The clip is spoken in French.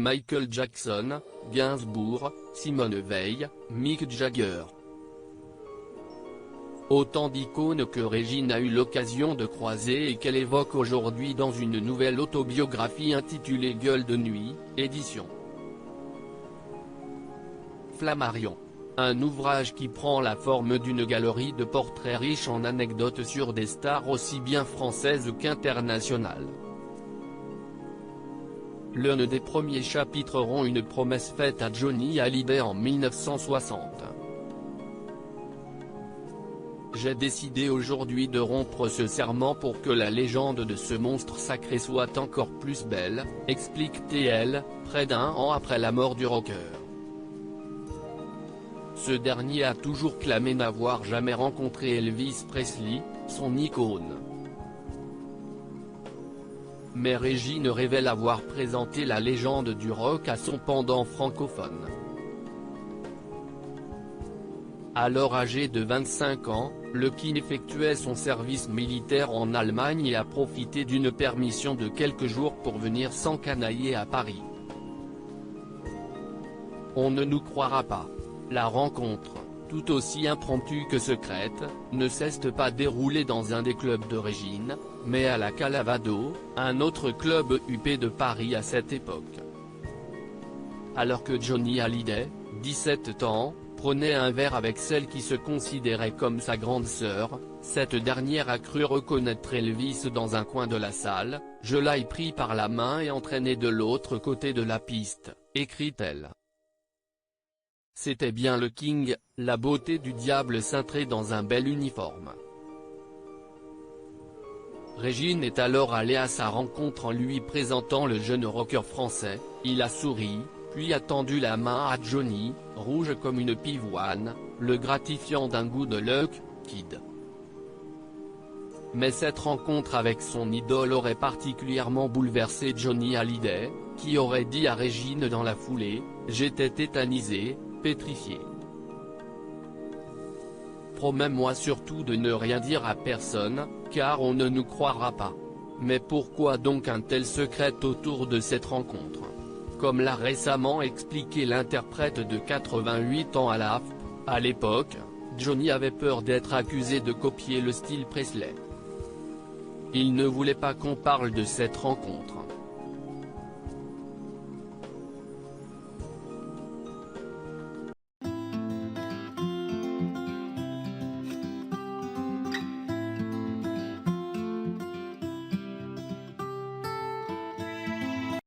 Michael Jackson, Gainsbourg, Simone Veil, Mick Jagger. Autant d'icônes que Régine a eu l'occasion de croiser et qu'elle évoque aujourd'hui dans une nouvelle autobiographie intitulée Gueule de nuit, édition Flammarion. Un ouvrage qui prend la forme d'une galerie de portraits riches en anecdotes sur des stars aussi bien françaises qu'internationales. L'un des premiers chapitres rompt une promesse faite à Johnny Hallyday en 1960. J'ai décidé aujourd'hui de rompre ce serment pour que la légende de ce monstre sacré soit encore plus belle, explique TL, près d'un an après la mort du rocker. Ce dernier a toujours clamé n'avoir jamais rencontré Elvis Presley, son icône. Mais Régine révèle avoir présenté la légende du rock à son pendant francophone. Alors âgé de 25 ans, le King effectuait son service militaire en Allemagne et a profité d'une permission de quelques jours pour venir s'encanailler à Paris. On ne nous croira pas. La rencontre, tout aussi impromptue que secrète, ne s'est pas déroulée dans un des clubs de Régine, mais à la Calavado, un autre club huppé de Paris à cette époque. Alors que Johnny Hallyday, 17 ans, prenait un verre avec celle qui se considérait comme sa grande sœur, cette dernière a cru reconnaître Elvis dans un coin de la salle. « Je l'ai pris par la main et entraîné de l'autre côté de la piste », écrit-elle. C'était bien le King, la beauté du diable cintrée dans un bel uniforme. Régine est alors allée à sa rencontre en lui présentant le jeune rocker français. Il a souri, puis a tendu la main à Johnny, rouge comme une pivoine, le gratifiant d'un goût de Luck Kid. Mais cette rencontre avec son idole aurait particulièrement bouleversé Johnny Hallyday, qui aurait dit à Régine dans la foulée « J'étais tétanisé, pétrifié. Promets-moi surtout de ne rien dire à personne, car on ne nous croira pas. » Mais pourquoi donc un tel secret autour de cette rencontre? Comme l'a récemment expliqué l'interprète de 88 ans à l'AFP, à l'époque, Johnny avait peur d'être accusé de copier le style Presley. Il ne voulait pas qu'on parle de cette rencontre.